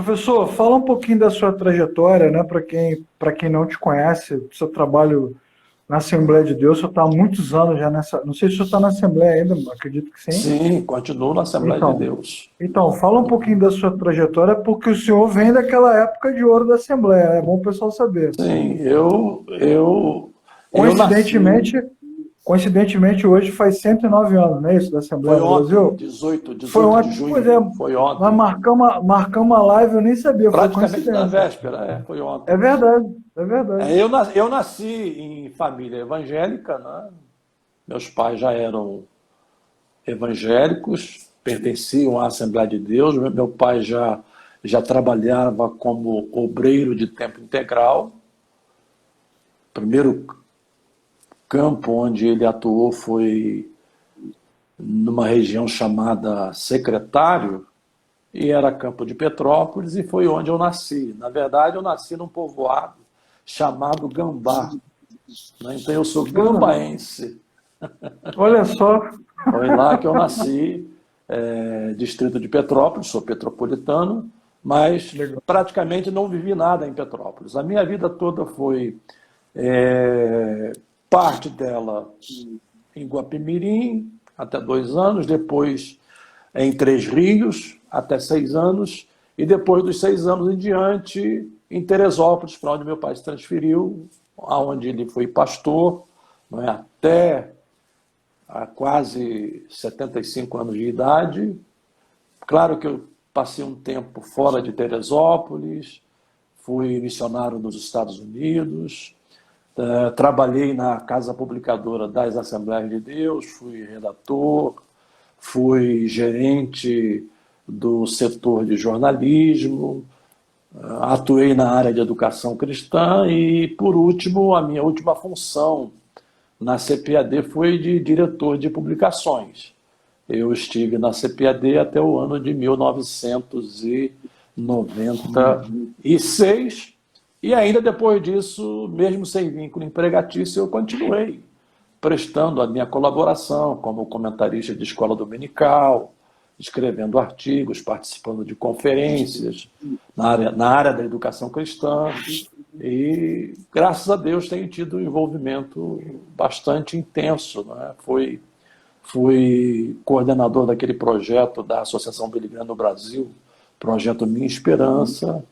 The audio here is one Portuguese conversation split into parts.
Professor, fala um pouquinho da sua trajetória, né? Para quem não te conhece, seu trabalho na Assembleia de Deus, o senhor está há muitos anos já nessa. Não sei se o senhor está na Assembleia ainda, acredito que sim. Sim, continuo na Assembleia de Então, Deus. então, fala um pouquinho da sua trajetória, porque o senhor vem daquela época de ouro da Assembleia, é bom o pessoal saber. Sim, eu nasci, Coincidentemente, coincidentemente, hoje faz 109 anos, não é isso, da Assembleia foi no ontem, Brasil? 18, Foi 18 de ontem, pois é, junho, foi nós ontem. marcamos a live, eu nem sabia, foi Praticamente na coincidência. véspera, foi É ontem. verdade, é verdade. Eu nasci em família evangélica, né? Meus pais já eram evangélicos, pertenciam à Assembleia de Deus. Meu pai já trabalhava como obreiro de tempo integral. Primeiro campo onde ele atuou foi numa região chamada Secretário, e era Campo de Petrópolis, e foi onde eu nasci. Na verdade, eu nasci num povoado chamado Gambá, né? Então eu sou gambaense. Olha só, Foi lá que eu nasci, distrito de Petrópolis, sou petropolitano, mas legal. praticamente não vivi nada em Petrópolis. A minha vida toda foi parte dela em Guapimirim, até 2 anos, depois em Três Rios, até 6 anos, e depois dos 6 anos em diante, em Teresópolis, para onde meu pai se transferiu, aonde ele foi pastor, não é? Até há quase 75 anos de idade. Claro que eu passei um tempo fora de Teresópolis, fui missionário nos Estados Unidos, trabalhei na Casa Publicadora das Assembleias de Deus, fui redator, fui gerente do setor de jornalismo, atuei na área de educação cristã e, por último, a minha última função na CPAD foi de diretor de publicações. Eu estive na CPAD até o ano de 1996 e ainda depois disso, mesmo sem vínculo empregatício, eu continuei prestando a minha colaboração como comentarista de escola dominical, escrevendo artigos, participando de conferências na área da educação cristã e, graças a Deus, tenho tido um envolvimento bastante intenso, né? Fui coordenador daquele projeto da Associação Billy Graham no Brasil, projeto Minha Esperança.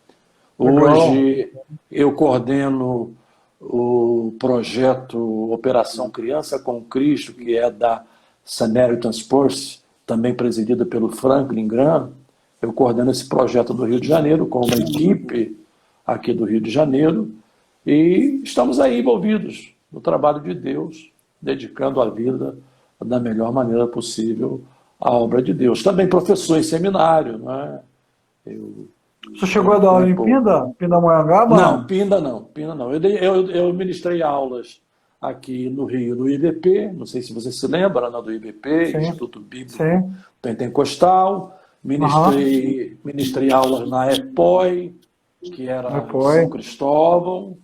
Legal. Hoje eu coordeno o projeto Operação Criança com Cristo, que é da Samaritan's Purse, também presidido pelo Franklin Graham. Eu coordeno esse projeto do Rio de Janeiro com uma equipe aqui do Rio de Janeiro e estamos aí envolvidos no trabalho de Deus, dedicando a vida da melhor maneira possível à obra de Deus. Também professor em seminário, né? Eu Você chegou tenho a dar aula em tempo. Pindamonhangaba, Não, não? Pinda não, Pinda não. Eu ministrei aulas aqui no Rio, no IBP, não sei se você se lembra, né, do IBP, Sim, Instituto Bíblico sim. Pentecostal. Aham. Ministrei aulas na EPOI, que era em Foi. São Cristóvão,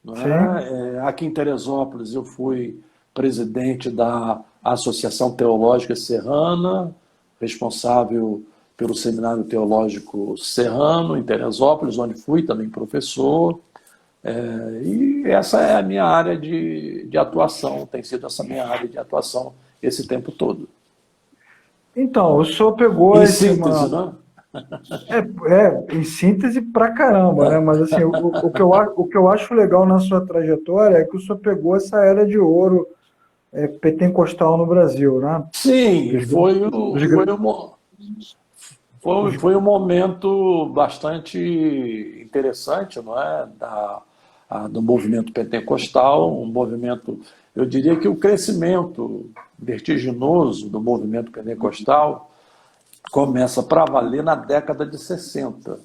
não Sim. é? Aqui em Teresópolis eu fui presidente da Associação Teológica Serrana, responsável pelo Seminário Teológico Serrano, em Teresópolis, onde fui também professor. E essa é a minha área de atuação, tem sido essa minha área de atuação esse tempo todo. Então, o senhor pegou Em esse. síntese, né? Em síntese pra caramba, né? Mas assim, o que eu acho legal na sua trajetória é que o senhor pegou essa era de ouro pentecostal no Brasil, né? Sim, Dos, dos, foi um momento bastante interessante, não é? Do movimento pentecostal, um movimento, eu diria que o crescimento vertiginoso do movimento pentecostal começa para valer na década de 60.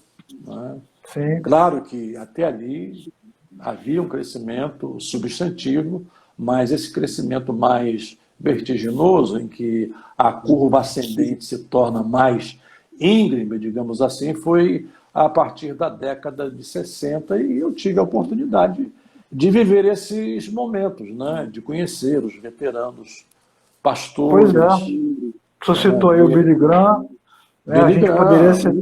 Não é? sim. Claro que até ali havia um crescimento substantivo, mas esse crescimento mais vertiginoso, em que a curva ascendente se torna mais íngreme, digamos assim, foi a partir da década de 60 e eu tive a oportunidade de viver esses momentos, né? De conhecer os veteranos Pois é. pastores, O senhor né? citou aí o Billy Graham, né? A Billy gente poderia Graham, citar.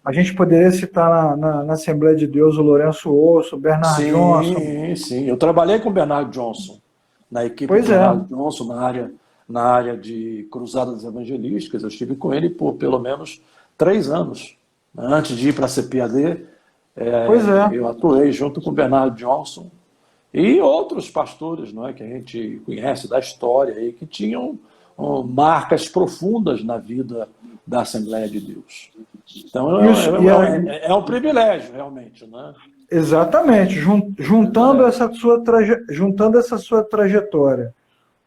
A gente poderia citar na Assembleia de Deus o Lourenço Osso, o Bernard Johnson. Sim. Eu trabalhei com o Bernard Johnson, na equipe Pois do é. Bernard Johnson, na área de cruzadas evangelísticas. Eu estive com ele por pelo menos 3 anos. Antes de ir para a CPAD, Pois é. eu atuei junto com o Bernard Johnson e outros pastores, não é, que a gente conhece da história aí, que tinham marcas profundas na vida da Assembleia de Deus. Então, é um privilégio, realmente, né? Exatamente. Juntando essa sua trajetória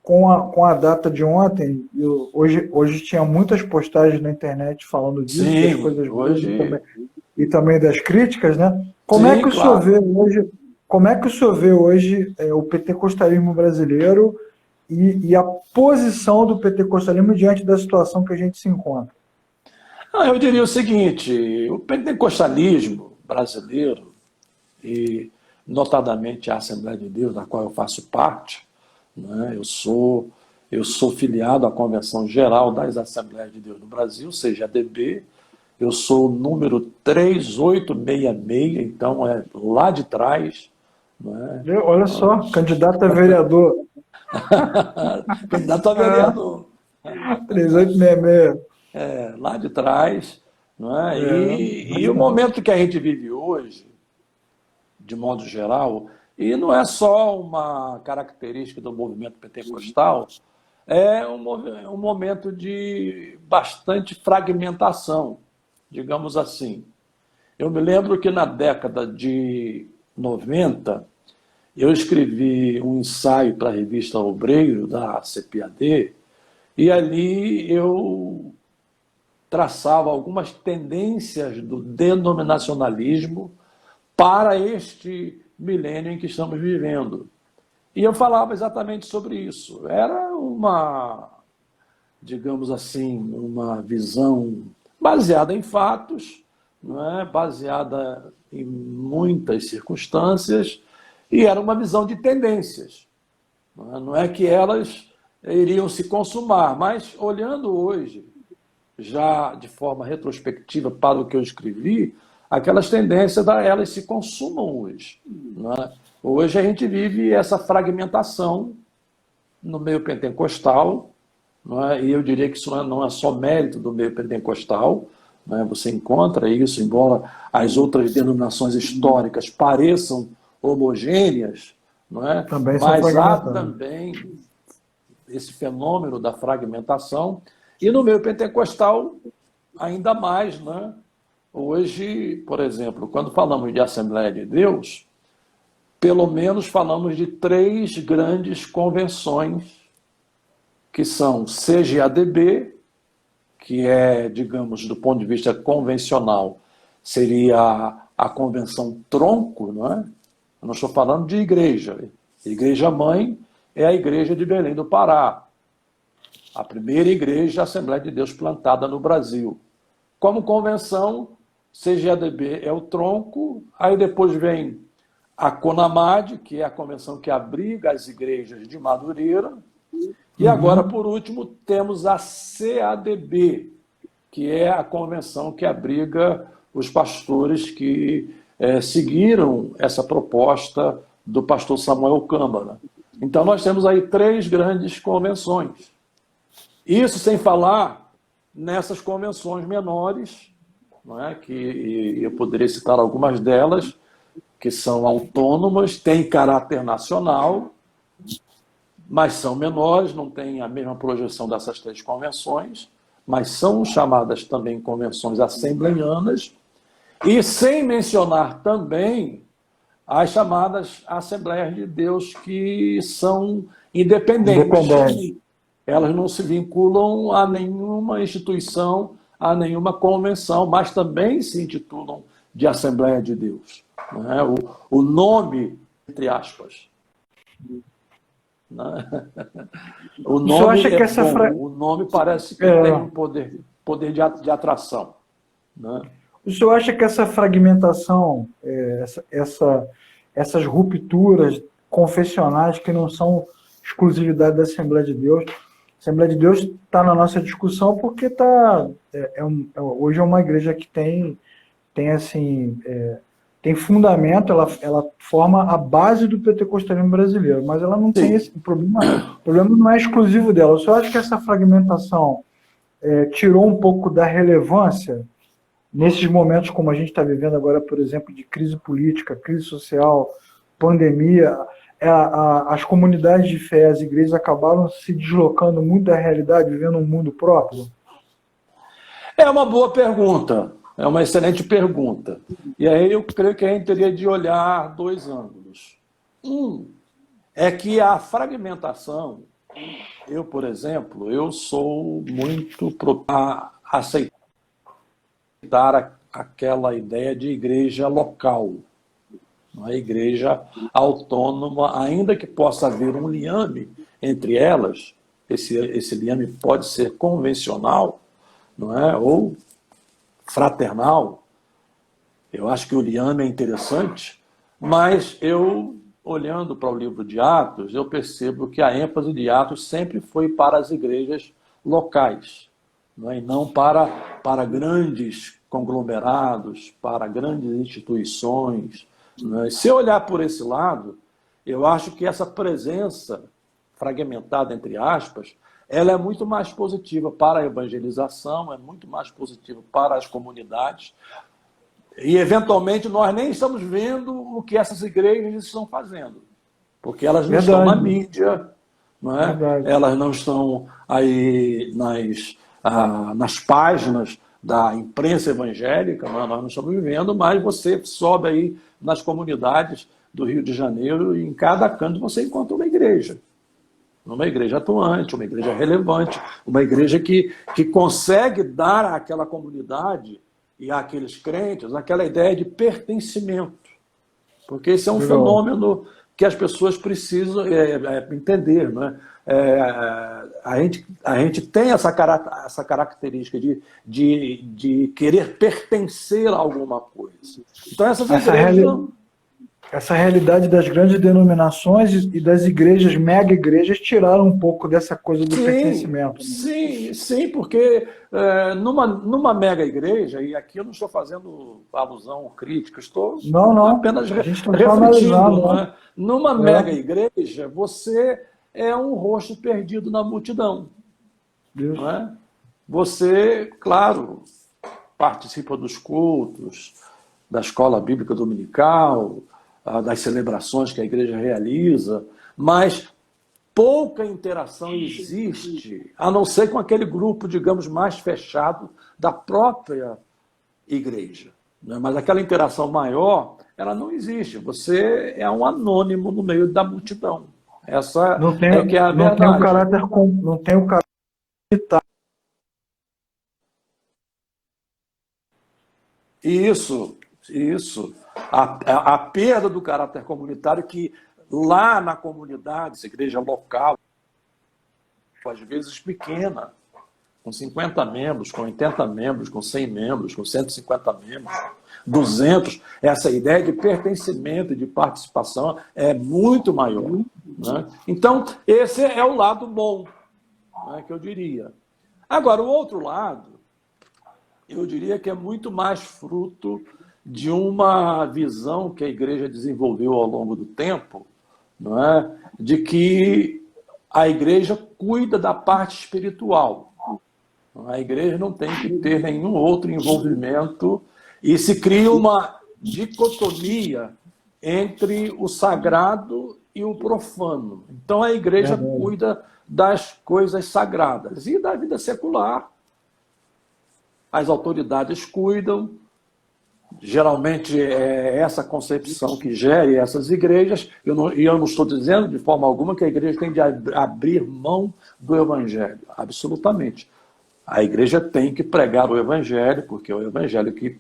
com a data de ontem, hoje tinha muitas postagens na internet falando disso, Sim, das coisas boas hoje... e também das críticas, né? Como é que o senhor vê hoje, o pentecostalismo brasileiro e a posição do pentecostalismo diante da situação que a gente se encontra? Eu diria o seguinte: o pentecostalismo brasileiro, e notadamente a Assembleia de Deus, da qual eu faço parte, né? Eu sou filiado à Convenção Geral das Assembleias de Deus do Brasil, CGADB. Eu sou o número 3866, então é lá de trás. Né? Olha só, candidato a vereador. Candidato a vereador. 3866. Lá de trás. Não é? E o momento que a gente vive hoje, de modo geral, e não é só uma característica do movimento pentecostal, é um momento de bastante fragmentação, digamos assim. Eu me lembro que na década de 90, eu escrevi um ensaio para a revista Obreiro, da CPAD, e ali eu traçava algumas tendências do denominacionalismo para este milênio em que estamos vivendo. E eu falava exatamente sobre isso. Era digamos assim, uma visão baseada em fatos, não é? Baseada em muitas circunstâncias, e era uma visão de tendências. Não é que elas iriam se consumar, mas olhando hoje, já de forma retrospectiva para o que eu escrevi, aquelas tendências elas se consumam hoje. Né? Hoje a gente vive essa fragmentação no meio pentecostal, e eu diria que isso não é só mérito do meio pentecostal, você encontra isso, embora as outras denominações históricas pareçam homogêneas, Também mas há também esse fenômeno da fragmentação, e no meio pentecostal ainda mais. Hoje, por exemplo, quando falamos de Assembleia de Deus, pelo menos falamos de 3 grandes convenções, que são CGADB, que é, digamos, do ponto de vista convencional, seria a convenção tronco, não é? Eu não estou falando de igreja. Igreja-mãe é a Igreja de Belém do Pará, a primeira igreja Assembleia de Deus plantada no Brasil. Como convenção, CGADB é o tronco, aí depois vem a CONAMAD, que é a convenção que abriga as igrejas de Madureira, e agora, por último, temos a CADB, que é a convenção que abriga os pastores que seguiram essa proposta do pastor Samuel Câmara. Então, nós temos aí 3 grandes convenções. Isso sem falar nessas convenções menores, que eu poderia citar algumas delas, que são autônomas, têm caráter nacional, mas são menores, não têm a mesma projeção dessas 3 convenções, mas são chamadas também convenções assembleianas, e sem mencionar também as chamadas Assembleias de Deus, que são independentes. Elas não se vinculam a nenhuma instituição, a nenhuma convenção, mas também se intitulam de Assembleia de Deus. O nome, entre aspas. O nome o nome parece que tem um poder de atração. O senhor acha que essa fragmentação, essas rupturas confessionais que não são exclusividade da Assembleia de Deus, a Assembleia de Deus está na nossa discussão porque hoje é uma igreja que tem tem assim, tem fundamento, ela forma a base do pentecostalismo brasileiro, mas ela não tem esse problema. O problema não é exclusivo dela. Eu só acho que essa fragmentação tirou um pouco da relevância nesses momentos como a gente está vivendo agora, por exemplo, de crise política, crise social, pandemia. As comunidades de fé, as igrejas acabaram se deslocando muito da realidade, vivendo um mundo próprio. É uma boa pergunta, é uma excelente pergunta. E aí eu creio que a gente teria de olhar dois ângulos. Um é que a fragmentação, eu, por exemplo, eu sou muito a aceitar aquela ideia de igreja local, uma igreja autônoma, ainda que possa haver um liame entre elas, esse liame pode ser convencional, não é? Ou fraternal. Eu acho que o liame é interessante, mas eu, olhando para o livro de Atos, eu percebo que a ênfase de Atos sempre foi para as igrejas locais, não é? E não para grandes conglomerados, para grandes instituições. Não é? Se eu olhar por esse lado, eu acho que essa presença fragmentada, entre aspas, ela é muito mais positiva para a evangelização, é muito mais positiva para as comunidades. E, eventualmente, nós nem estamos vendo o que essas igrejas estão fazendo, porque elas não estão na mídia, não é? Elas não estão aí nas páginas da imprensa evangélica, nós não estamos vivendo, mas você sobe aí nas comunidades do Rio de Janeiro e em cada canto você encontra uma igreja atuante, uma igreja relevante, uma igreja que consegue dar àquela comunidade e àqueles crentes aquela ideia de pertencimento. Porque esse é um fenômeno que as pessoas precisam entender. Não é? A gente tem essa característica de querer pertencer a alguma coisa. Então, essa realidade das grandes denominações e das igrejas, mega igrejas, tiraram um pouco dessa coisa do pertencimento. Sim, porque numa mega igreja, e aqui eu não estou fazendo alusão crítica, estou apenas refletindo. Né? Numa mega igreja, você é um rosto perdido na multidão. Não é? Você, claro, participa dos cultos, da escola bíblica dominical, das celebrações que a igreja realiza, mas pouca interação existe, a não ser com aquele grupo, digamos, mais fechado da própria igreja. Né? Mas aquela interação maior, ela não existe. Você é um anônimo no meio da multidão. Essa é a verdade. Não tem o caráter comunitário. Isso. A perda do caráter comunitário que lá na comunidade, essa igreja local, às vezes pequena, com 50 membros, com 80 membros, com 100 membros, com 150 membros, 200, essa ideia de pertencimento e de participação é muito maior. Né? Então, esse é o lado bom, né, que eu diria. Agora, o outro lado, eu diria que é muito mais fruto de uma visão que a igreja desenvolveu ao longo do tempo, não é? De que a igreja cuida da parte espiritual. A igreja não tem que ter nenhum outro envolvimento e se cria uma dicotomia entre o sagrado e o profano. Então a igreja cuida das coisas sagradas e da vida secular. As autoridades cuidam. Geralmente é essa concepção que gere essas igrejas, e eu não estou dizendo de forma alguma que a igreja tem de abrir mão do evangelho, absolutamente. A igreja tem que pregar o evangelho, porque é o evangelho que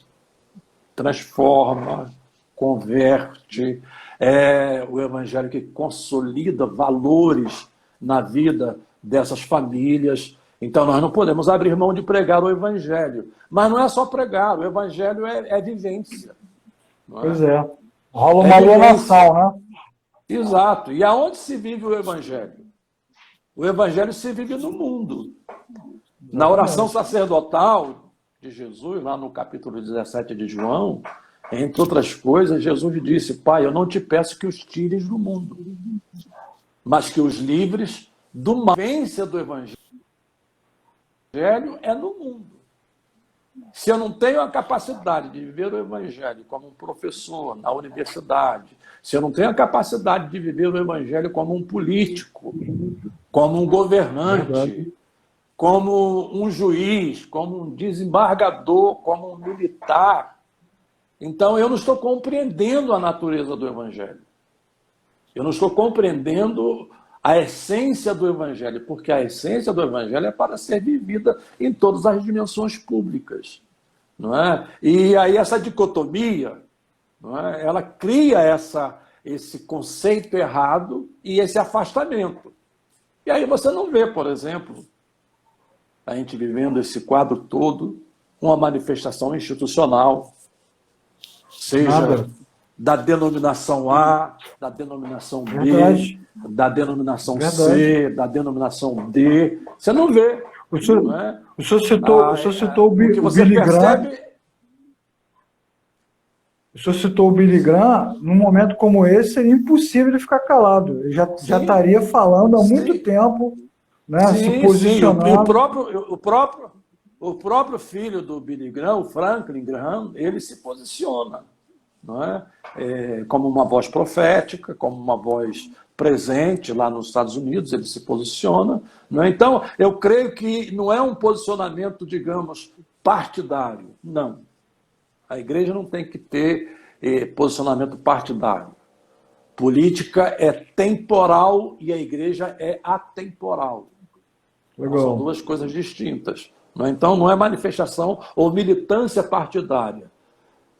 transforma, converte, é o evangelho que consolida valores na vida dessas famílias. Então, nós não podemos abrir mão de pregar o evangelho. Mas não é só pregar, o evangelho é vivência. Pois é. Rola uma alienação, né? Exato. E aonde se vive o evangelho? O evangelho se vive no mundo. Na oração sacerdotal de Jesus, lá no capítulo 17 de João, entre outras coisas, Jesus disse: Pai, eu não te peço que os tires do mundo, mas que os livres do mal. A vivência do Evangelho é no mundo. Se eu não tenho a capacidade de viver o Evangelho como um professor na universidade, se eu não tenho a capacidade de viver o Evangelho como um político, como um governante, como um juiz, como um desembargador, como um militar, então eu não estou compreendendo a natureza do Evangelho. Eu não estou compreendendo a essência do Evangelho, porque a essência do Evangelho é para ser vivida em todas as dimensões públicas, não é? E aí essa dicotomia, não é? Ela cria esse conceito errado e esse afastamento. E aí você não vê, por exemplo, a gente vivendo esse quadro todo, uma manifestação institucional, seja da denominação A, da denominação B, da denominação C, da denominação D. Você não vê. O senhor, não é? o senhor citou o que você Billy Graham. percebe... O senhor citou o Billy Graham. Num momento como esse, seria impossível ele ficar calado. Ele já estaria falando há muito tempo, né, se posicionando. E o próprio filho do Billy Graham, o Franklin Graham, ele se posiciona, não é? Como uma voz profética, como uma voz presente lá nos Estados Unidos, ele se posiciona. Não é? Então, eu creio que não é um posicionamento, digamos, partidário. Não. A igreja não tem que ter posicionamento partidário. Política é temporal e a igreja é atemporal. Legal. São duas coisas distintas. Não é? Então, não é manifestação ou militância partidária.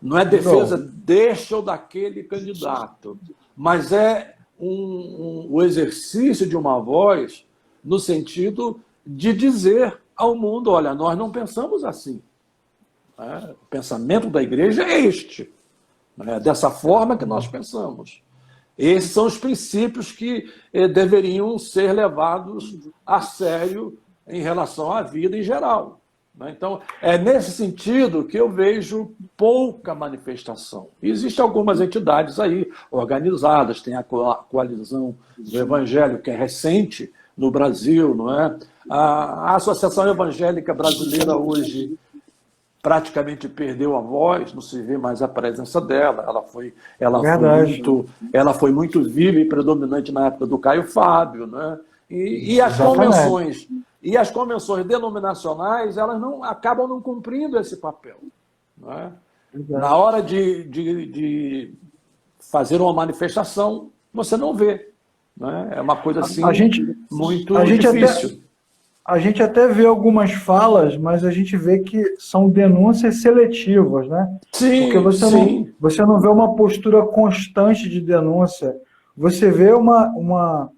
Não é defesa deste ou daquele candidato, mas é o exercício de uma voz no sentido de dizer ao mundo: olha, nós não pensamos assim. O pensamento da igreja é este. É dessa forma que nós pensamos. Esses são os princípios que deveriam ser levados a sério em relação à vida em geral. Então, é nesse sentido que eu vejo pouca manifestação. Existem algumas entidades aí organizadas, tem a Coalizão do Evangelho, que é recente no Brasil, não é? A Associação Evangélica Brasileira hoje praticamente perdeu a voz, não se vê mais a presença dela. Ela foi muito viva e predominante na época do Caio Fábio, né? E as convenções denominacionais, elas acabam não cumprindo esse papel, não é? Na hora de fazer uma manifestação, você não vê, não é? É uma coisa assim muito difícil. A gente até vê algumas falas, mas a gente vê que são denúncias seletivas, né? Sim, porque você não vê uma postura constante de denúncia. Você vê uma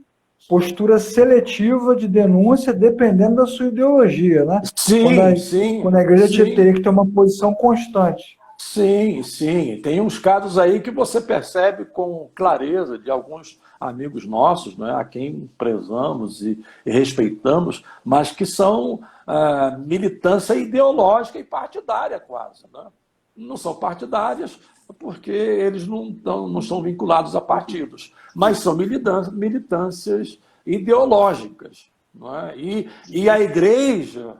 postura seletiva de denúncia dependendo da sua ideologia, né? Quando a igreja teria que ter uma posição constante. Sim. Tem uns casos aí que você percebe com clareza de alguns amigos nossos, né, a quem prezamos e respeitamos, mas que são militância ideológica e partidária quase. Né? Não são partidárias porque eles não são vinculados a partidos, mas são militâncias ideológicas. Não é? E a igreja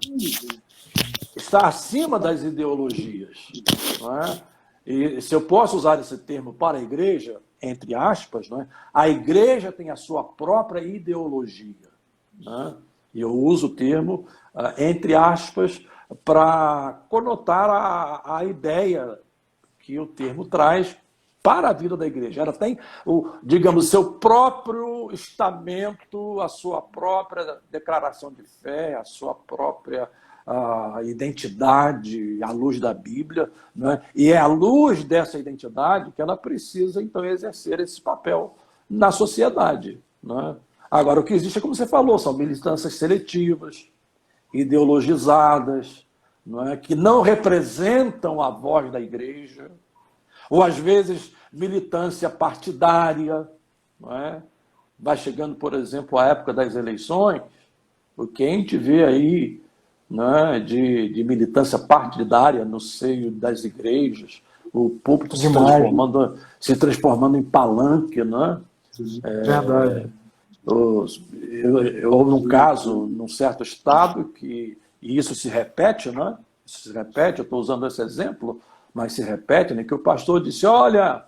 está acima das ideologias. Não é? E se eu posso usar esse termo para a igreja, entre aspas, não é? A igreja tem a sua própria ideologia. Não é? E eu uso o termo, entre aspas, para conotar a ideia que o termo traz para a vida da igreja. Ela tem, digamos, seu próprio estamento, a sua própria declaração de fé, a sua própria identidade à luz da Bíblia, né? E é à luz dessa identidade que ela precisa, então, exercer esse papel na sociedade. Né? Agora, o que existe, como você falou, são militâncias seletivas, ideologizadas, não é? Que não representam a voz da igreja, ou, às vezes, militância partidária. Não é? Vai chegando, por exemplo, a época das eleições, o que a gente vê aí né, de militância partidária no seio das igrejas, o púlpito se transformando em palanque, né? Verdade. Houve um caso num certo estado e isso se repete, né? Isso se repete, eu estou usando esse exemplo, mas se repete, né? Que o pastor disse, olha,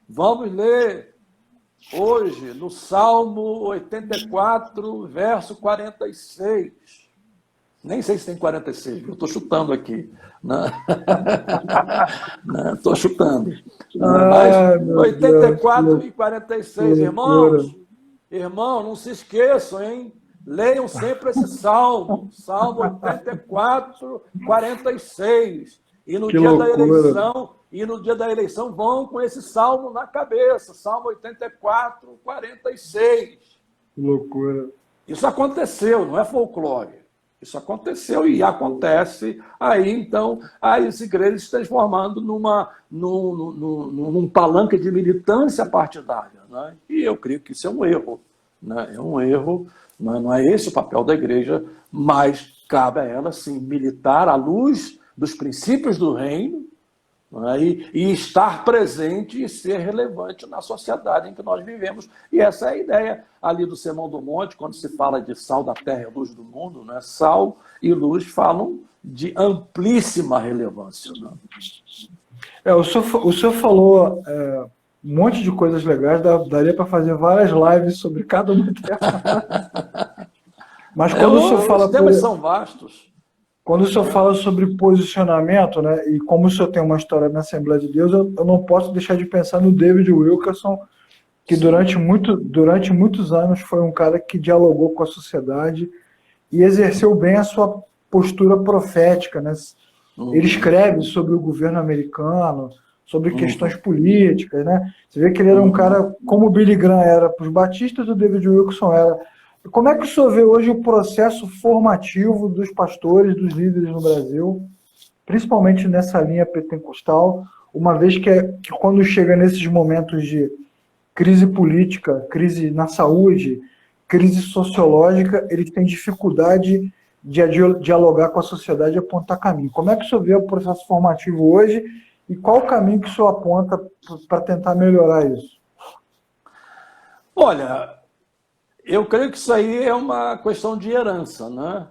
vamos ler hoje no Salmo 84, verso 46. Nem sei se tem 46, eu estou chutando aqui. Estou chutando. Mas 84 e 46, irmãos, não se esqueçam, hein? Leiam sempre esse Salmo 84, 46. E no dia da eleição, vão com esse salmo na cabeça, Salmo 84, 46. Que loucura. Isso aconteceu, não é folclore. Isso aconteceu e acontece aí, então, as igrejas se transformando num palanque de militância partidária. Né? E eu creio que isso é um erro. Né? É um erro, não é esse o papel da igreja, mas cabe a ela, sim, militar à luz dos princípios do reino, né? E estar presente e ser relevante na sociedade em que nós vivemos. E essa é a ideia ali do Sermão do Monte, quando se fala de sal da terra e luz do mundo, né? Sal e luz falam de amplíssima relevância. Né? O senhor falou um monte de coisas legais, daria para fazer várias lives sobre cada uma delas. Mas quando o senhor fala... Os temas são vastos. Quando o senhor fala sobre posicionamento, né, e como o senhor tem uma história na Assembleia de Deus, eu não posso deixar de pensar no David Wilkerson, que durante muitos anos foi um cara que dialogou com a sociedade e exerceu bem a sua postura profética. Né? Ele escreve sobre o governo americano, sobre questões políticas. Né? Você vê que ele era um cara, como o Billy Graham era para os batistas, o David Wilkerson era. Como é que o senhor vê hoje o processo formativo dos pastores, dos líderes no Brasil, principalmente nessa linha pentecostal, uma vez que quando chega nesses momentos de crise política, crise na saúde, crise sociológica, eles têm dificuldade de dialogar com a sociedade e apontar caminho. Como é que o senhor vê o processo formativo hoje e qual o caminho que o senhor aponta para tentar melhorar isso? Olha, eu creio que isso aí é uma questão de herança, né?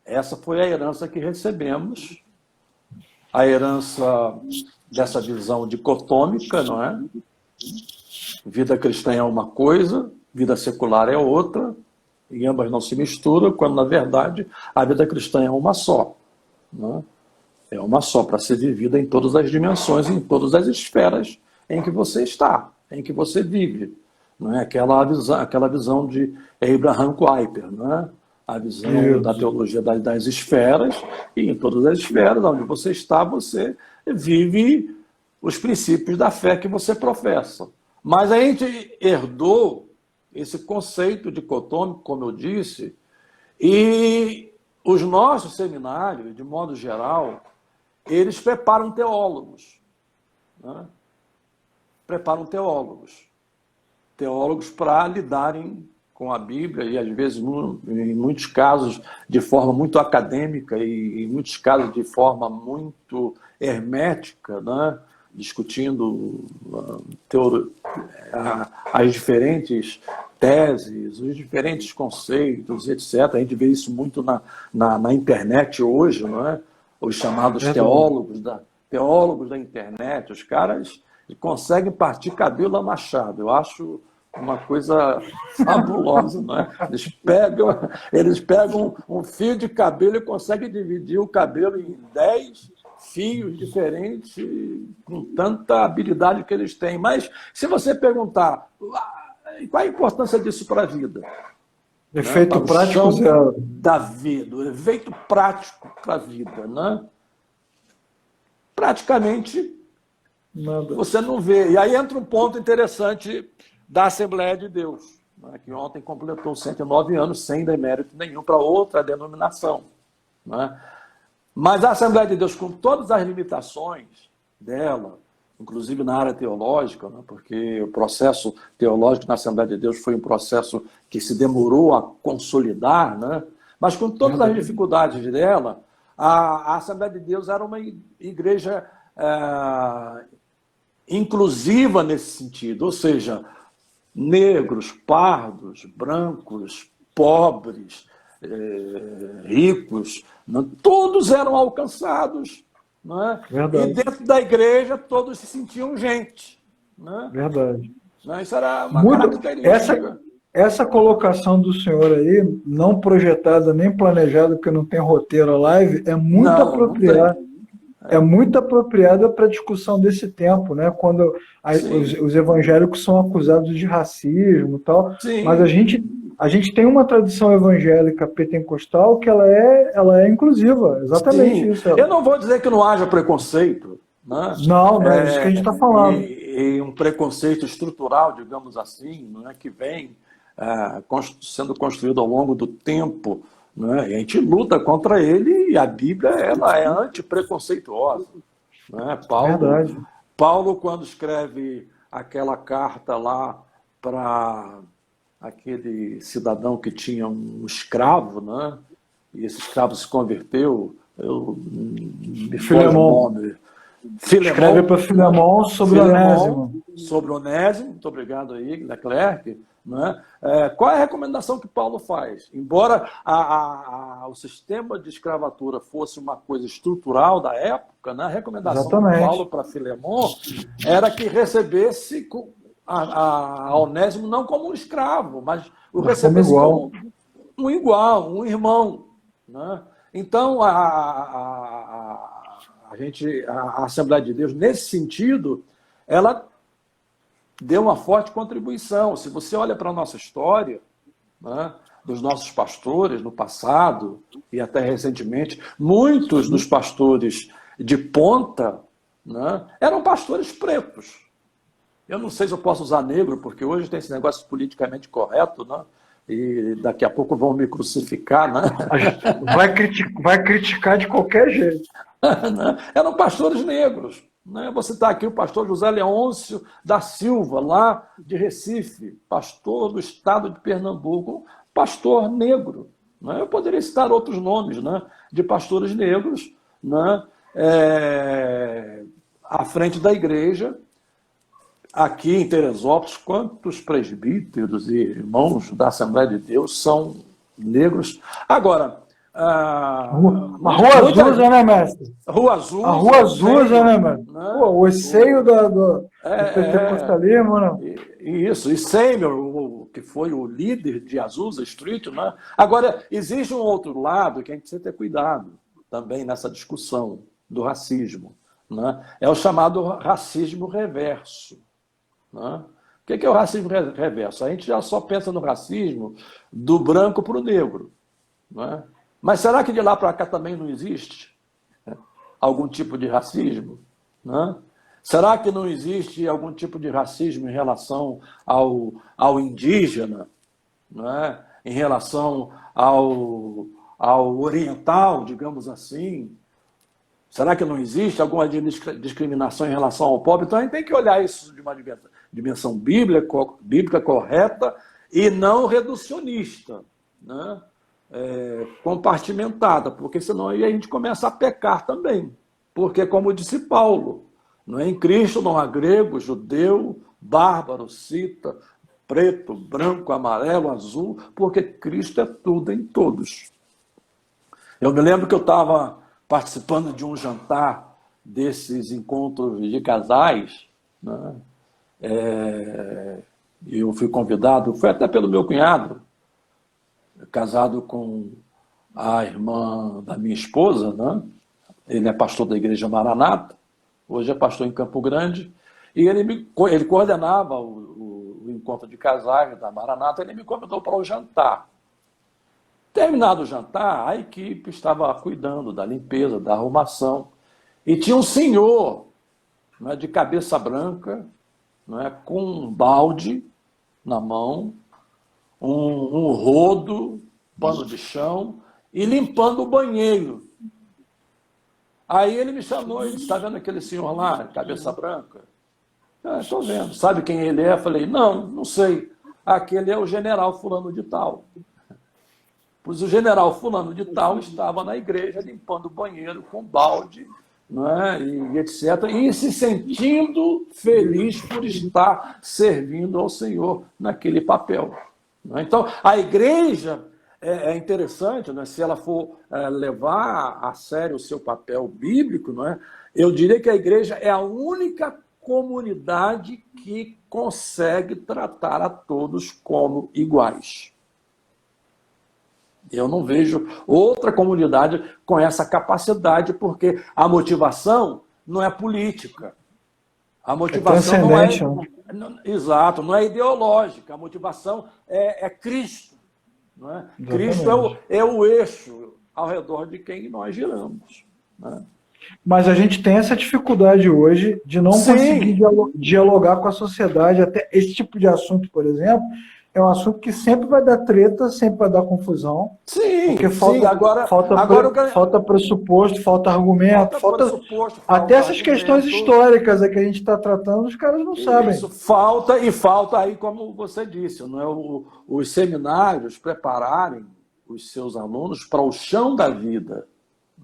Essa foi a herança que recebemos, a herança dessa visão dicotômica, não é? Vida cristã é uma coisa, vida secular é outra, e ambas não se misturam, quando na verdade a vida cristã é uma só, né? É uma só para ser vivida em todas as dimensões, em todas as esferas em que você está, em que você vive. Não é? Aquela visão de Abraham Kuyper, né? A visão da teologia das esferas, e em todas as esferas onde você está, você vive os princípios da fé que você professa. Mas a gente herdou esse conceito dicotômico, como eu disse, e os nossos seminários, de modo geral, eles preparam teólogos. Né? Preparam teólogos para lidarem com a Bíblia e, às vezes, em muitos casos, de forma muito acadêmica e, em muitos casos, de forma muito hermética, né? Discutindo as diferentes teses, os diferentes conceitos, etc. A gente vê isso muito na internet hoje, não é? Os chamados teólogos da internet, os caras conseguem partir cabelo a machado. Eu acho uma coisa fabulosa, não é? Eles pegam um fio de cabelo e conseguem dividir o cabelo em 10 fios diferentes, com tanta habilidade que eles têm. Mas, se você perguntar, qual a importância disso para a vida? Efeito né? prático zero. Da vida, o efeito prático para a vida, né? Praticamente nada. Você não vê. E aí entra um ponto interessante da Assembleia de Deus, né, que ontem completou 109 anos sem demérito nenhum para outra denominação. Né? Mas a Assembleia de Deus, com todas as limitações dela, inclusive na área teológica, né, porque o processo teológico na Assembleia de Deus foi um processo que se demorou a consolidar, né, Mas com todas as dificuldades dela, a Assembleia de Deus era uma igreja inclusiva nesse sentido, ou seja, negros, pardos, brancos, pobres, ricos, todos eram alcançados, não é? E dentro da igreja todos se sentiam gente. Né? Verdade. Isso era uma característica. Essa colocação do senhor aí, não projetada nem planejada, porque não tem roteiro a live, é muito apropriada. É muito apropriada para a discussão desse tempo, né? Quando os evangélicos são acusados de racismo e tal. Sim. Mas a gente tem uma tradição evangélica pentecostal que ela é inclusiva, exatamente. Sim. Isso. Eu não vou dizer que não haja preconceito. Né? Não é isso que a gente está falando. E um preconceito estrutural, digamos assim, não é, que vem sendo construído ao longo do tempo. Né? E a gente luta contra ele e a Bíblia ela é antipreconceituosa. Né? Paulo, quando escreve aquela carta lá para aquele cidadão que tinha um escravo, né? E esse escravo se converteu, me foge o nome. Escreve para Filemão sobre Onésimo. Sobre Onésimo, muito obrigado aí, Leclerc. Né? Qual é a recomendação que Paulo faz? Embora o sistema de escravatura fosse uma coisa estrutural da época, né? A recomendação de Paulo para Filemão era que recebesse a Onésimo não como um escravo, mas o recebesse como um igual, um irmão. Né? Então, a Assembleia de Deus, nesse sentido, ela deu uma forte contribuição. Se você olha para a nossa história, né, dos nossos pastores no passado e até recentemente, muitos dos pastores de ponta, né, eram pastores pretos. Eu não sei se eu posso usar negro, porque hoje tem esse negócio politicamente correto, né? E daqui a pouco vão me crucificar, né? Vai criticar de qualquer jeito. Eram pastores negros. Né? Você está aqui o pastor José Leôncio da Silva, lá de Recife, pastor do estado de Pernambuco, pastor negro. Né? Eu poderia citar outros nomes, né, de pastores negros, né, à frente da igreja. Aqui em Teresópolis, quantos presbíteros e irmãos da Assembleia de Deus são negros? Agora, Rua Azusa, né, mestre? Rua Azusa. A Rua Azusa, né, mestre? Né? Pô, o seio do pentecostalismo, né? Isso, e Samuel, que foi o líder de Azusa Street, né? Agora, existe um outro lado que a gente precisa ter cuidado também nessa discussão do racismo. Né? É o chamado racismo reverso. Né? O que é o racismo reverso? A gente já só pensa no racismo do branco para o negro. Né? Mas será que de lá para cá também não existe algum tipo de racismo? Né? Será que não existe algum tipo de racismo em relação ao indígena? Né? Em relação ao oriental, digamos assim? Será que não existe alguma discriminação em relação ao pobre? Então a gente tem que olhar isso de uma dimensão bíblica correta e não reducionista, né? Compartimentada, porque senão aí a gente começa a pecar também. Porque, como disse Paulo, não é? Em Cristo não há grego, judeu, bárbaro, cita, preto, branco, amarelo, azul, porque Cristo é tudo em todos. Eu me lembro que eu estava participando de um jantar desses encontros de casais, né? Eu fui convidado, foi até pelo meu cunhado, casado com a irmã da minha esposa, né? Ele é pastor da Igreja Maranata, hoje é pastor em Campo Grande, e ele coordenava o encontro de casais da Maranata, ele me convidou para o jantar. Terminado o jantar, a equipe estava cuidando da limpeza, da arrumação, e tinha um senhor, né, de cabeça branca, né, com um balde na mão, um rodo, pano de chão, e limpando o banheiro. Aí ele me chamou e disse: está vendo aquele senhor lá, cabeça branca? Estou vendo. Sabe quem ele é? Eu falei: não sei. Aquele é o general fulano de tal. pois o general fulano de tal estava na igreja limpando o banheiro com balde, não é? E etc. E se sentindo feliz por estar servindo ao Senhor naquele papel. Não é? Então, a igreja é interessante, não é? Se ela for levar a sério o seu papel bíblico, não é? Eu diria que a igreja é a única comunidade que consegue tratar a todos como iguais. Eu não vejo outra comunidade com essa capacidade, porque a motivação não é política. A motivação não é... Exato, não é ideológica. A motivação é Cristo. Não é? Cristo é o eixo ao redor de quem nós giramos. Né? Mas a gente tem essa dificuldade hoje de não conseguir dialogar com a sociedade. Até esse tipo de assunto, por exemplo, é um assunto que sempre vai dar treta, sempre vai dar confusão. Sim, porque falta pressuposto, falta argumento, até essas questões históricas que a gente está tratando, os caras não sabem. Isso, falta aí, como você disse, não é? Os seminários prepararem os seus alunos para o chão da vida,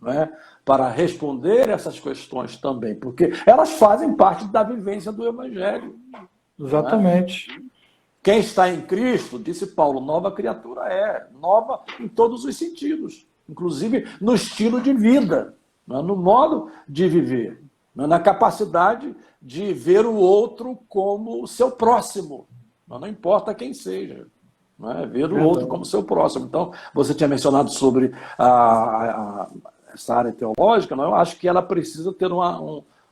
não é? Para responder essas questões também, porque elas fazem parte da vivência do Evangelho. Exatamente. Quem está em Cristo, disse Paulo, nova criatura nova em todos os sentidos, inclusive no estilo de vida, no modo de viver, na capacidade de ver o outro como o seu próximo, não importa quem seja, ver o outro como seu próximo. Então, você tinha mencionado sobre essa área teológica, eu acho que ela precisa ter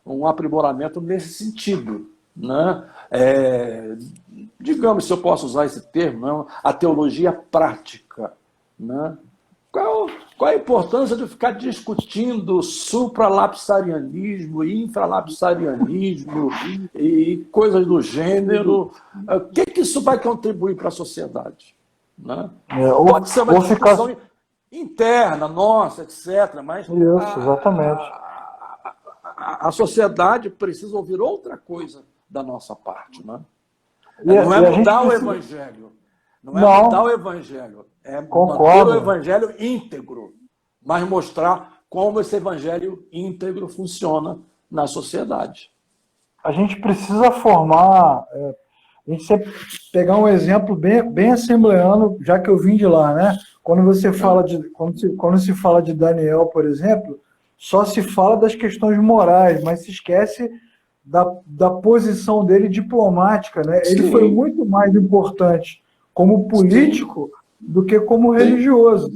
um aprimoramento nesse sentido. Né? Digamos, se eu posso usar esse termo, a teologia prática. Né? Qual a importância de ficar discutindo supralapsarianismo, infralapsarianismo e coisas do gênero? O que isso vai contribuir para a sociedade? Né? Pode ser uma discussão interna, nossa, etc. Mas isso, exatamente. A sociedade precisa ouvir outra coisa da nossa parte. Né? Não é mudar o Evangelho. Não é mudar o Evangelho. É manter o Evangelho íntegro, mas mostrar como esse Evangelho íntegro funciona na sociedade. A gente precisa formar... a gente sempre pegar um exemplo bem assembleano, já que eu vim de lá, né? Quando você fala quando se fala de Daniel, por exemplo, só se fala das questões morais, mas se esquece da posição dele diplomática, né? Ele foi muito mais importante como político do que como religioso,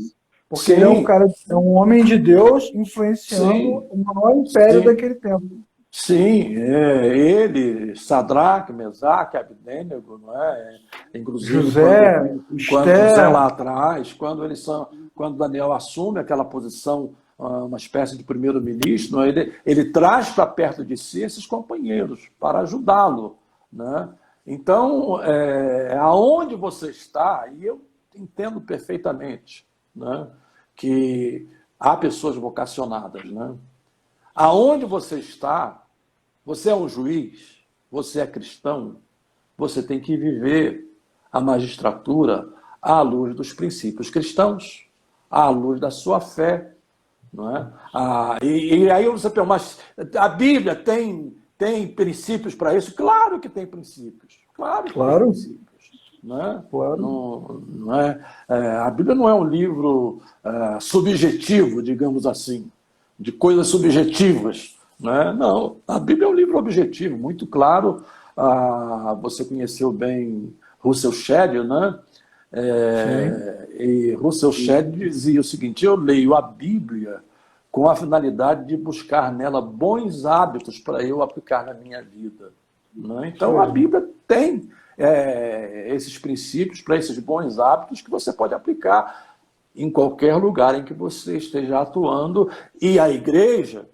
porque ele é um homem de Deus influenciando o maior império daquele tempo. Sim, ele, Sadraque, Mesaque, Abdênego, não é? Inclusive José, José lá atrás, quando Daniel assume aquela posição, uma espécie de primeiro-ministro, ele traz para perto de si esses companheiros para ajudá-lo. Né? Então, aonde você está, e eu entendo perfeitamente, né, que há pessoas vocacionadas. Né? Aonde você está, você é um juiz, você é cristão, você tem que viver a magistratura à luz dos princípios cristãos, à luz da sua fé. Não é? E aí você pergunta, mas a Bíblia tem princípios para isso? Claro que tem princípios. Claro que tem princípios. Não é? Claro. Não é? A Bíblia não é um livro subjetivo, digamos assim, de coisas subjetivas. Não, a Bíblia é um livro objetivo, muito claro. Você conheceu bem Russell Shedd, né? E Russell Shedd dizia o seguinte: eu leio a Bíblia com a finalidade de buscar nela bons hábitos para eu aplicar na minha vida. Né? Então, a Bíblia tem esses princípios para esses bons hábitos que você pode aplicar em qualquer lugar em que você esteja atuando. E a igreja,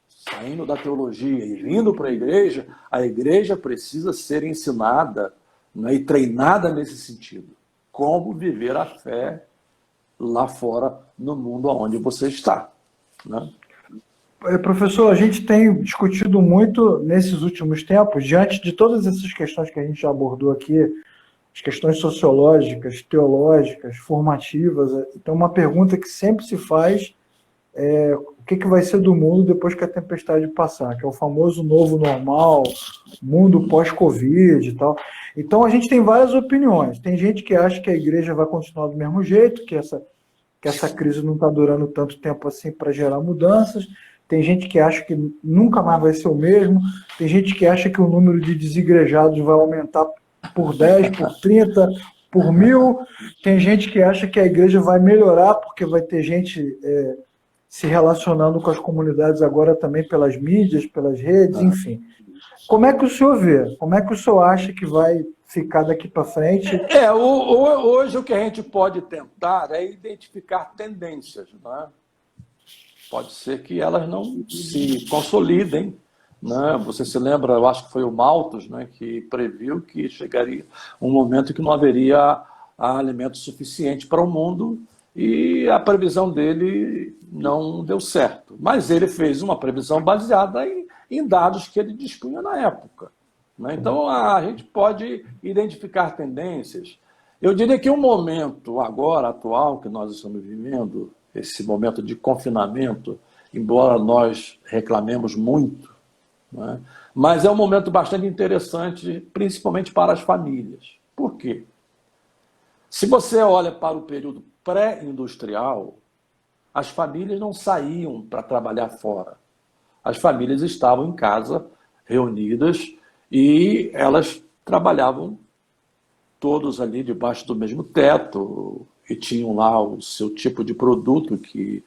saindo da teologia e vindo para a igreja precisa ser ensinada, né, e treinada nesse sentido. Como viver a fé lá fora, no mundo onde você está. Né? Professor, a gente tem discutido muito nesses últimos tempos, diante de todas essas questões que a gente já abordou aqui, as questões sociológicas, teológicas, formativas. Então, uma pergunta que sempre se faz é o que vai ser do mundo depois que a tempestade passar, que é o famoso novo normal, mundo pós-Covid e tal. Então, a gente tem várias opiniões. Tem gente que acha que a igreja vai continuar do mesmo jeito, que essa crise não está durando tanto tempo assim para gerar mudanças. Tem gente que acha que nunca mais vai ser o mesmo. Tem gente que acha que o número de desigrejados vai aumentar por 10, por 30, por 1.000. Tem gente que acha que a igreja vai melhorar porque vai ter gente se relacionando com as comunidades agora também pelas mídias, pelas redes, enfim. Como é que o senhor vê? Como é que o senhor acha que vai ficar daqui para frente? Hoje o que a gente pode tentar é identificar tendências, não é? Pode ser que elas não se consolidem, né? Você se lembra, eu acho que foi o Malthus, né, que previu que chegaria um momento que não haveria alimento suficiente para o mundo, e a previsão dele não deu certo. Mas ele fez uma previsão baseada em dados que ele dispunha na época, né? Então a gente pode identificar tendências. Eu diria que o momento agora, atual, que nós estamos vivendo, esse momento de confinamento, embora nós reclamemos muito, né, mas é um momento bastante interessante, principalmente para as famílias. Por quê? Se você olha para o período pré-industrial, as famílias não saíam para trabalhar fora. As famílias estavam em casa, reunidas, e elas trabalhavam todos ali debaixo do mesmo teto, e tinham lá o seu tipo de produto que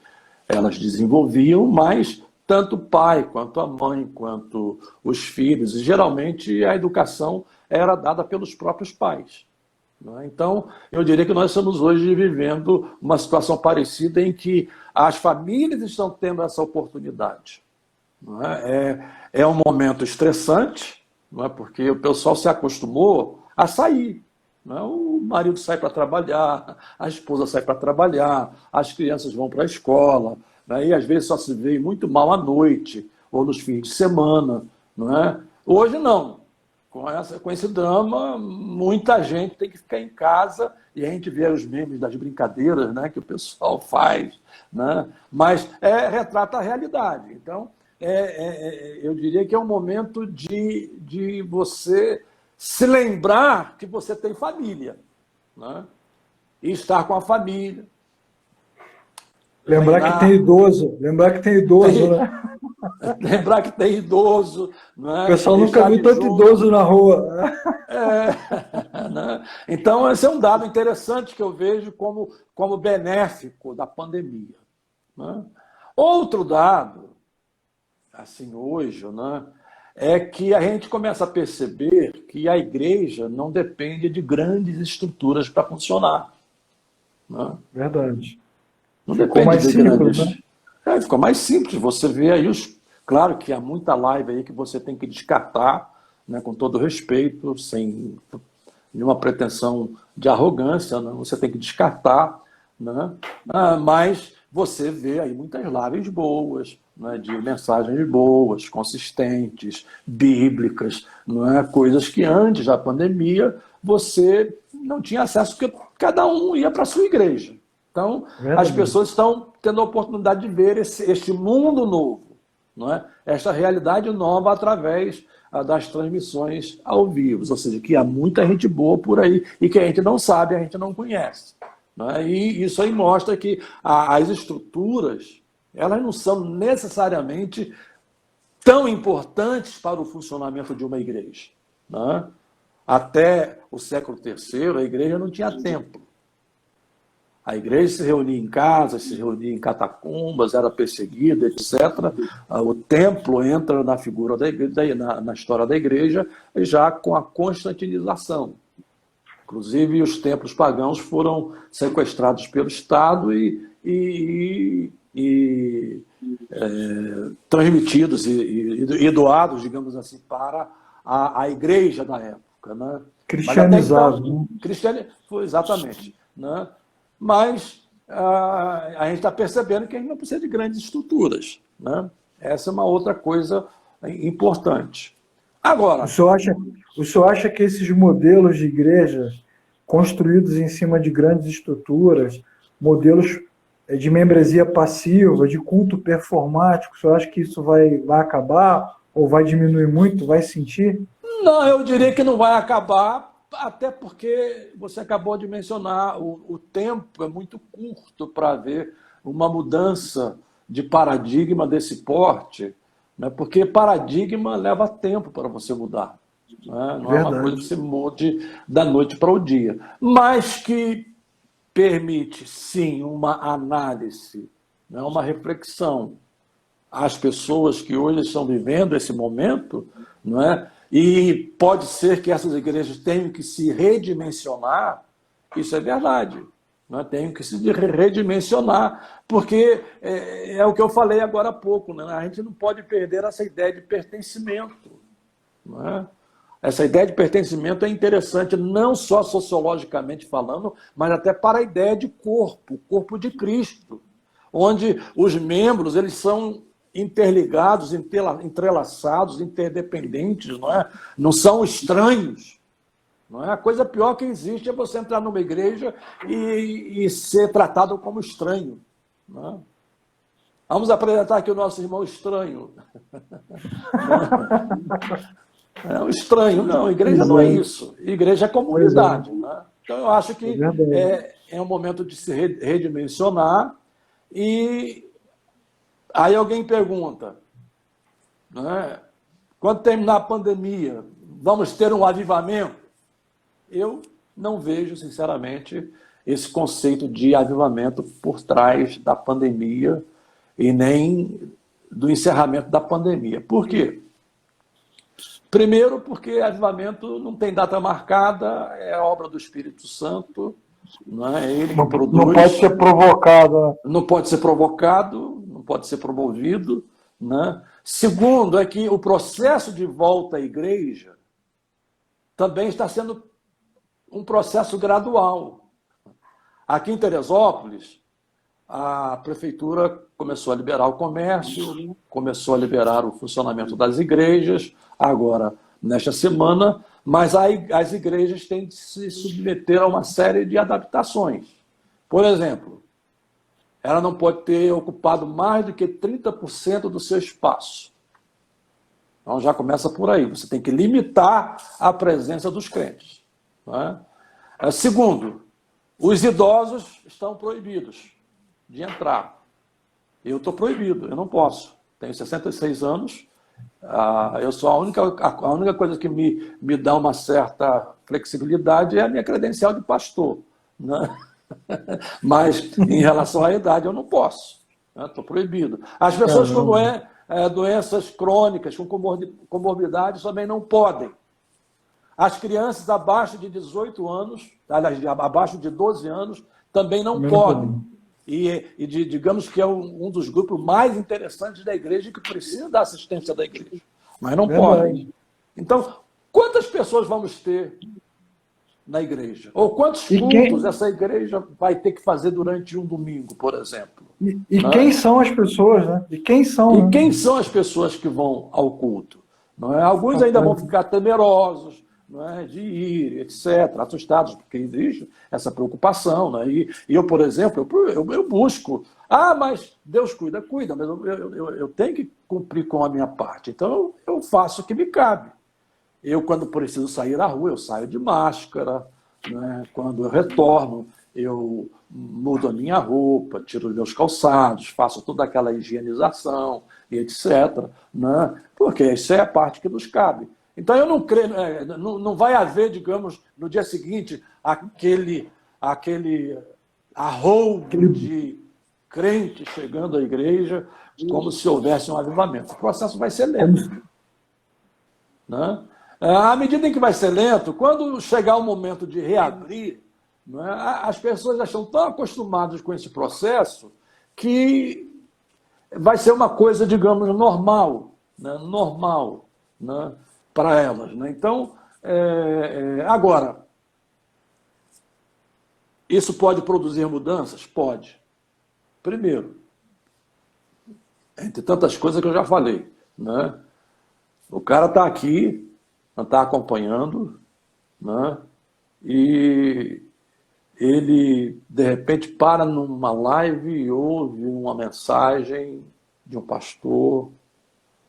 elas desenvolviam, mas tanto o pai, quanto a mãe, quanto os filhos, e geralmente a educação era dada pelos próprios pais, não é? Então, eu diria que nós estamos hoje vivendo uma situação parecida em que as famílias estão tendo essa oportunidade, não é? É um momento estressante, não é? Porque o pessoal se acostumou a sair. Não, o marido sai para trabalhar, a esposa sai para trabalhar, as crianças vão para a escola, né? E às vezes só se vê muito mal à noite ou nos fins de semana, não é? Hoje não. Com esse drama, muita gente tem que ficar em casa, e a gente vê os memes das brincadeiras, né, que o pessoal faz, né? Mas retrata a realidade. Então, eu diria que é um momento de você se lembrar que você tem família, né? E estar com a família. Lembrar que tem idoso, né? Lembrar que tem idoso, né? O pessoal nunca viu tanto idoso na rua. Né? Então, esse é um dado interessante que eu vejo como benéfico da pandemia, né? Outro dado, assim, hoje, né, é que a gente começa a perceber que a igreja não depende de grandes estruturas para funcionar, né? Verdade. Não Ficou depende mais de simples, grandes. né? Ficou mais simples. Você vê aí Claro que há muita live aí que você tem que descartar, né, com todo respeito, sem nenhuma pretensão de arrogância, né? Você tem que descartar, né? Mas você vê aí muitas lives boas, né, de mensagens boas, consistentes, bíblicas, não é? Coisas que antes da pandemia você não tinha acesso, porque cada um ia para a sua igreja. Então, as pessoas estão tendo a oportunidade de ver este mundo novo, não é? Esta realidade nova através das transmissões ao vivo, ou seja, que há muita gente boa por aí e que a gente não sabe, a gente não conhece, não é? E isso aí mostra que as estruturas, elas não são necessariamente tão importantes para o funcionamento de uma igreja, não é? Até o século III, a igreja não tinha templo. A igreja se reunia em casas, se reunia em catacumbas, era perseguida, etc. O templo entra na figura da igreja, na história da igreja, já com a constantinização. Inclusive, os templos pagãos foram sequestrados pelo Estado e transmitidos e doados, digamos assim, para a igreja da época, né? Cristianizado. Então, foi exatamente, né? Mas a gente está percebendo que a gente não precisa de grandes estruturas, né? Essa é uma outra coisa importante. Agora, o senhor acha que esses modelos de igreja construídos em cima de grandes estruturas, modelos de membresia passiva, de culto performático. Você acha que isso vai acabar ou vai diminuir muito? Vai sentir? Não, eu diria que não vai acabar, até porque você acabou de mencionar, o tempo é muito curto para haver uma mudança de paradigma desse porte, né? Porque paradigma leva tempo para você mudar. Né? Não é uma coisa que Verdade. se mude da noite para o dia, mas que permite, sim, uma análise, né? Uma reflexão às pessoas que hoje estão vivendo esse momento, não é? E pode ser que essas igrejas tenham que se redimensionar, isso é verdade, não é? Tenham que se redimensionar, porque é o que eu falei agora há pouco, né? A gente não pode perder essa ideia de pertencimento, não é? Essa ideia de pertencimento é interessante não só sociologicamente falando, mas até para a ideia de corpo, o corpo de Cristo, onde os membros eles são interligados, entrelaçados, interdependentes, não é? Não são estranhos. Não é? A coisa pior que existe é você entrar numa igreja e ser tratado como estranho. Não é? Vamos apresentar aqui o nosso irmão estranho. É um estranho. Não, igreja não é isso. Igreja é comunidade. Né? Então, eu acho que é um momento de se redimensionar. E aí alguém pergunta, né? Quando terminar a pandemia, vamos ter um avivamento? Eu não vejo, sinceramente, esse conceito de avivamento por trás da pandemia e nem do encerramento da pandemia. Por quê? Primeiro, porque avivamento não tem data marcada, é obra do Espírito Santo, não é ele que produz. Não pode ser provocado. Não pode ser provocado, não pode ser promovido. Né? Segundo, é que o processo de volta à igreja também está sendo um processo gradual. Aqui em Teresópolis, a prefeitura começou a liberar o comércio, começou a liberar o funcionamento das igrejas, agora, nesta semana, mas as igrejas têm de se submeter a uma série de adaptações. Por exemplo, ela não pode ter ocupado mais do que 30% do seu espaço. Então já começa por aí, você tem que limitar a presença dos crentes. Não é? Segundo, os idosos estão proibidos de entrar. Eu estou proibido, eu não posso. Tenho 66 anos, eu sou a única coisa que me dá uma certa flexibilidade é a minha credencial de pastor. Né? Mas em relação à idade eu não posso. Estou proibido. As pessoas com doenças crônicas, com comorbidades também não podem. As crianças abaixo de 18 anos, aliás, abaixo de 12 anos, também não podem. Digamos que é um dos grupos mais interessantes da igreja que precisa da assistência da igreja. Mas não podem. Então, quantas pessoas vamos ter na igreja? Ou quantos cultos essa igreja vai ter que fazer durante um domingo, por exemplo? Quem são as pessoas, né? Quem são as pessoas que vão ao culto? Não é? Alguns ainda vão ficar temerosos, não é? De ir, etc., assustados, porque existe essa preocupação. Né? E eu, por exemplo, eu busco. Mas Deus cuida, mas eu tenho que cumprir com a minha parte. Então, eu faço o que me cabe. Eu, quando preciso sair à rua, eu saio de máscara. Né? Quando eu retorno, eu mudo a minha roupa, tiro os meus calçados, faço toda aquela higienização, e etc. Né? Porque isso é a parte que nos cabe. Então, eu não creio, não vai haver, digamos, no dia seguinte, aquele arroubo de crentes chegando à igreja, como se houvesse um avivamento. O processo vai ser lento. Né? À medida em que vai ser lento, quando chegar o momento de reabrir, né, as pessoas já estão tão acostumadas com esse processo que vai ser uma coisa, digamos, normal, né? Normal, né? Para elas. Né? Então, agora, isso pode produzir mudanças? Pode. Primeiro, entre tantas coisas que eu já falei, né? O cara está aqui, está acompanhando, né? e ele, de repente, para numa live e ouve uma mensagem de um pastor,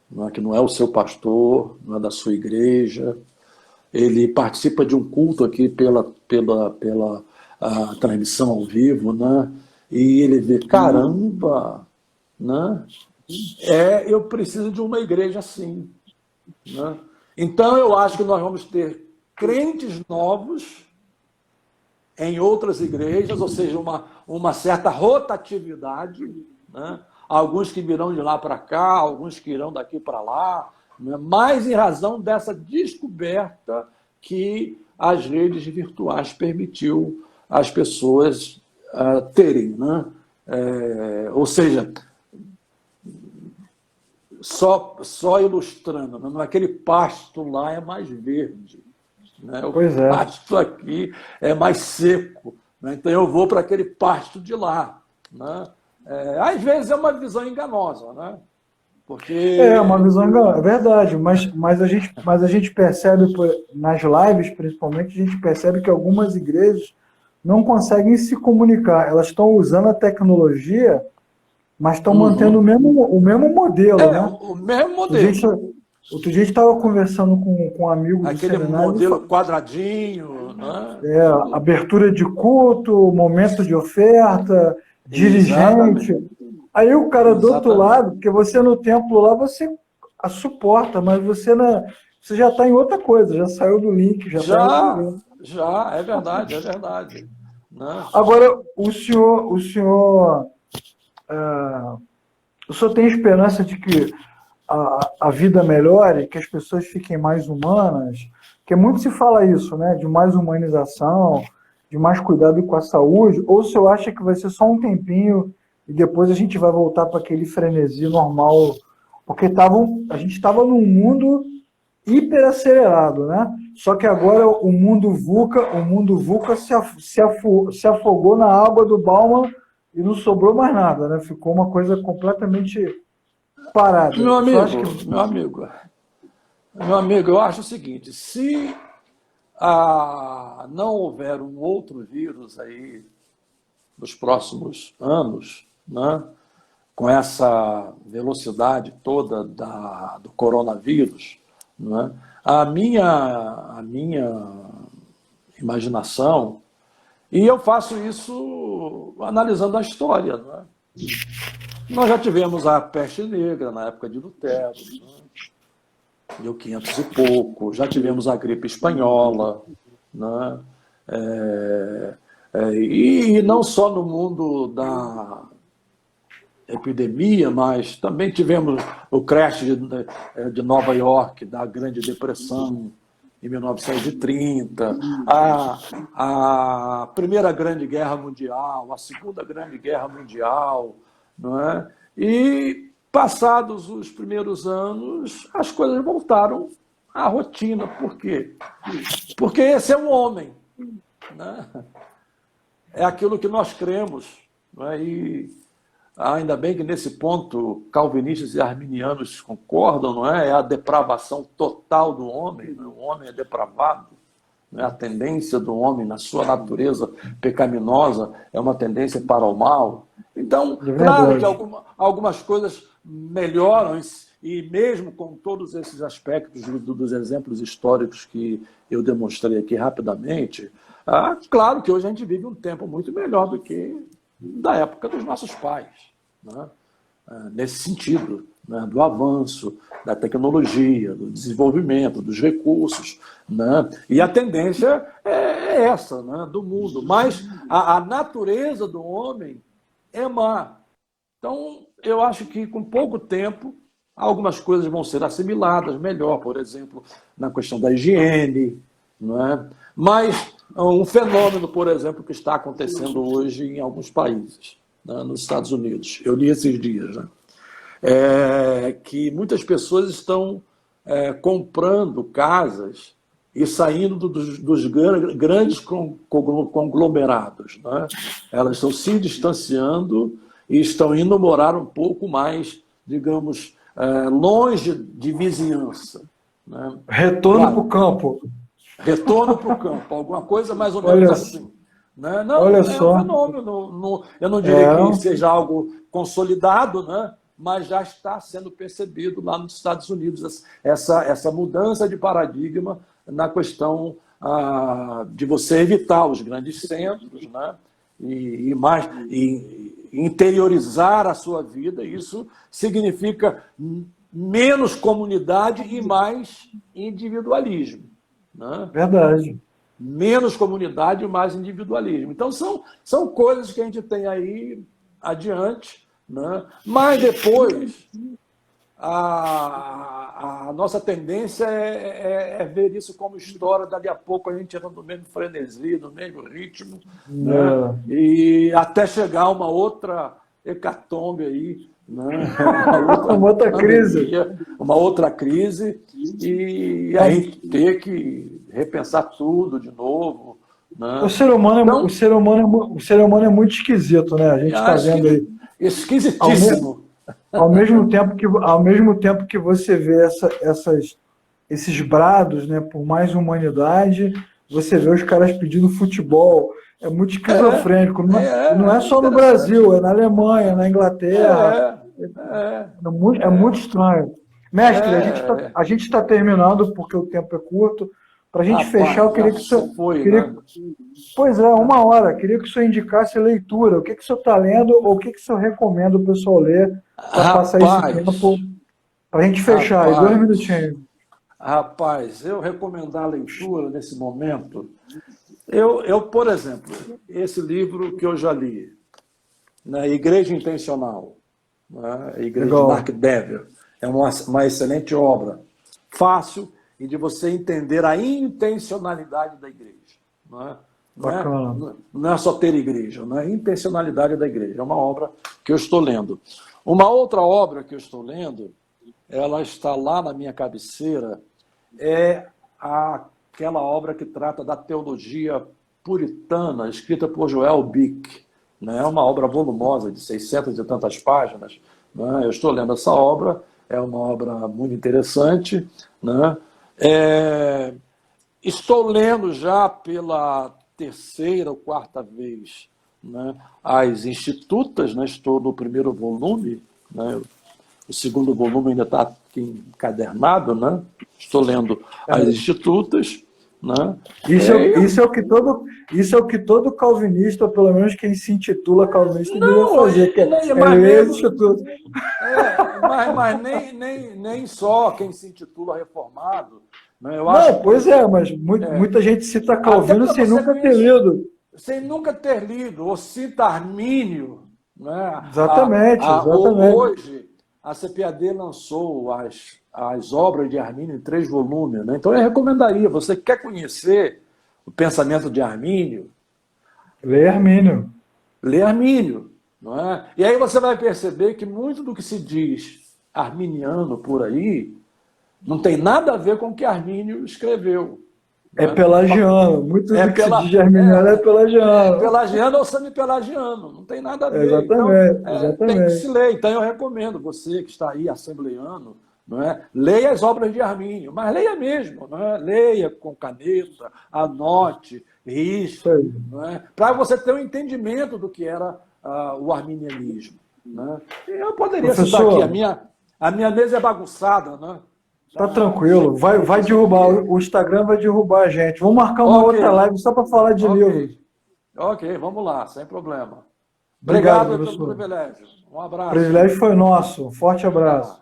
não é, que não é o seu pastor, não é da sua igreja. Ele participa de um culto aqui pela transmissão ao vivo, né? E ele vê, caramba, né? Eu preciso de uma igreja assim, né? Então eu acho que nós vamos ter crentes novos em outras igrejas, ou seja, uma certa rotatividade, né? Alguns que virão de lá para cá, alguns que irão daqui para lá, né? Mas em razão dessa descoberta que as redes virtuais permitiu às pessoas terem, né? Ou seja, só ilustrando, né? Aquele pasto lá é mais verde, né? O Pois é. pasto aqui é mais seco, né? Então eu vou para aquele pasto de lá, né? Às vezes é uma visão enganosa, né? Porque... É uma visão enganosa, é verdade, mas a gente percebe, nas lives principalmente, a gente percebe que algumas igrejas não conseguem se comunicar. Elas estão usando a tecnologia, mas estão mantendo o mesmo modelo, né? o mesmo modelo. Outro dia a gente estava conversando com um amigo do Aquele seminário. modelo quadradinho, né? Abertura de culto, momento de oferta, dirigente. Exatamente. Aí o cara do outro lado, porque você no templo lá, você a suporta, mas você já está em outra coisa, já saiu do link, Já, é verdade, é verdade. Né? Agora, o senhor tem esperança de que a vida melhore, que as pessoas fiquem mais humanas? Porque muito se fala isso, né? De mais humanização, de mais cuidado com a saúde, ou o senhor acha que vai ser só um tempinho e depois a gente vai voltar para aquele frenesi normal? Porque a gente estava num mundo hiperacelerado, né? Só que agora o mundo VUCA se afogou na água do Bauman e não sobrou mais nada, né? Ficou uma coisa completamente parada. Meu amigo, eu acho o seguinte, se não houver um outro vírus aí nos próximos anos, né, com essa velocidade toda do coronavírus, né, a minha imaginação, e eu faço isso analisando a história, né? Nós já tivemos a peste negra na época de Lutero, né? 1500 e pouco, já tivemos a gripe espanhola, né? E não só no mundo da epidemia, mas também tivemos o crash de Nova York, da Grande Depressão, em 1930, a Primeira Grande Guerra Mundial, a Segunda Grande Guerra Mundial, não é? E, passados os primeiros anos, as coisas voltaram à rotina. Por quê? Porque esse é um homem, né? É aquilo que nós cremos, não é? E ainda bem que nesse ponto calvinistas e arminianos concordam, não é? É a depravação total do homem, né? O homem é depravado, não é? A tendência do homem na sua natureza pecaminosa é uma tendência para o mal. Então, claro que algumas coisas melhoram, e mesmo com todos esses aspectos dos exemplos históricos que eu demonstrei aqui rapidamente, claro que hoje a gente vive um tempo muito melhor do que da época dos nossos pais, né? Nesse sentido, né? Do avanço, da tecnologia, do desenvolvimento, dos recursos, né? E a tendência é essa, né? Do mundo. Mas a natureza do homem é má. Então, eu acho que com pouco tempo, algumas coisas vão ser assimiladas melhor, por exemplo, na questão da higiene, não é? Mas um fenômeno, por exemplo, que está acontecendo hoje em alguns países, né, nos Estados Unidos, eu li esses dias, né, que muitas pessoas estão comprando casas e saindo dos grandes conglomerados, né? Elas estão se distanciando e estão indo morar um pouco mais, digamos, longe de vizinhança, né? Retorno para o campo. Retorno para o campo, alguma coisa mais ou Olha, menos assim. Né? Não, olha é um só. fenômeno. Eu não diria É, que seja algo consolidado, né? Mas já está sendo percebido lá nos Estados Unidos essa mudança de paradigma na questão de você evitar os grandes centros, né? E interiorizar a sua vida. Isso significa menos comunidade e mais individualismo. Né? verdade. Menos comunidade e mais individualismo. Então, são coisas que a gente tem aí adiante, né? Mas depois, a nossa tendência é ver isso como história, dali a pouco a gente entra no mesmo frenesi, no mesmo ritmo, né? É. E até chegar a uma outra hecatombe aí, né? Uma outra crise. Pandemia, uma outra crise, e aí ter que repensar tudo de novo. O Né? ser humano Então, o ser humano é muito esquisito, né? A gente está acho vendo aí. que Ao, me- esquisitíssimo. ao mesmo tempo que você vê esses brados, né, por mais humanidade, você vê os caras pedindo futebol. É muito esquizofrênico. Não é É só no interessante. Brasil, é na Alemanha, na Inglaterra. É, é, É muito estranho. Mestre, é. a gente tá terminando porque o tempo é curto. Para a gente fechar, eu Rapaz, já queria que o se senhor. foi, Queria, né? pois é, 1 hora. Queria que o senhor indicasse leitura. O que o senhor está lendo ou o que o senhor recomenda o pessoal ler para passar esse tempo? Rapaz, Para a gente fechar aí, 2 rapaz, minutinhos. rapaz, eu recomendar a leitura nesse momento. Por exemplo, esse livro que eu já li, né, Igreja Intencional, né, Igreja de Mark Legal. Dever, é uma excelente obra, fácil e de você entender a intencionalidade da igreja. Né? Bacana. Não é só ter igreja, não é a intencionalidade da igreja. É uma obra que eu estou lendo. Uma outra obra que eu estou lendo, ela está lá na minha cabeceira, é aquela obra que trata da teologia puritana, escrita por Joel Bick. Né? É uma obra volumosa, de 600 e tantas páginas. Né? Eu estou lendo essa obra, é uma obra muito interessante. Né? Estou lendo já pela terceira ou quarta vez, né, as Institutas, né? Estou no primeiro volume, né? O segundo volume ainda está aqui encadernado, né? Estou lendo as Institutas. Né? Isso é o que todo calvinista, ou pelo menos quem se intitula calvinista, deveria Não, fazer, que é mas ler as mesmo. institutos. Mas nem só quem se intitula reformado. Né? Eu acho Não, pois que. é, mas muita gente cita Até Calvino para sem você nunca ter conhecer, lido. sem nunca ter lido, ou cita Armínio. Né? Exatamente, exatamente. Hoje, a CPAD lançou as obras de Armínio em 3 volumes. Né? Então, eu recomendaria, você que quer conhecer o pensamento de Armínio, Lê Armínio. lê Armínio. Não é? E aí você vai perceber que muito do que se diz arminiano por aí não tem nada a ver com o que Armínio escreveu. É Né? pelagiano. Muito do que se diz de arminiano é pelagiano. Pelagiano ou semi-pelagiano, não tem nada a ver. Então, Exatamente, tem que se exatamente. ler. Então, eu recomendo você que está aí, assembleano, não é? Leia as obras de Armínio, mas leia mesmo, não é? Leia com caneta, anote, Isso risque, aí. não é? Para você ter um entendimento do que era o arminianismo. Né? Eu poderia citar aqui, Professor, a minha mesa é bagunçada, né? tá Tá tranquilo. cheio de Vai coisas derrubar. aqui. O Instagram vai derrubar a gente. Vamos marcar uma Ok, outra live só para falar de livros. ok, vamos lá, sem problema. Obrigado, Obrigado pelo professor. privilégio. Um O abraço. privilégio foi nosso. Um forte abraço. Tá.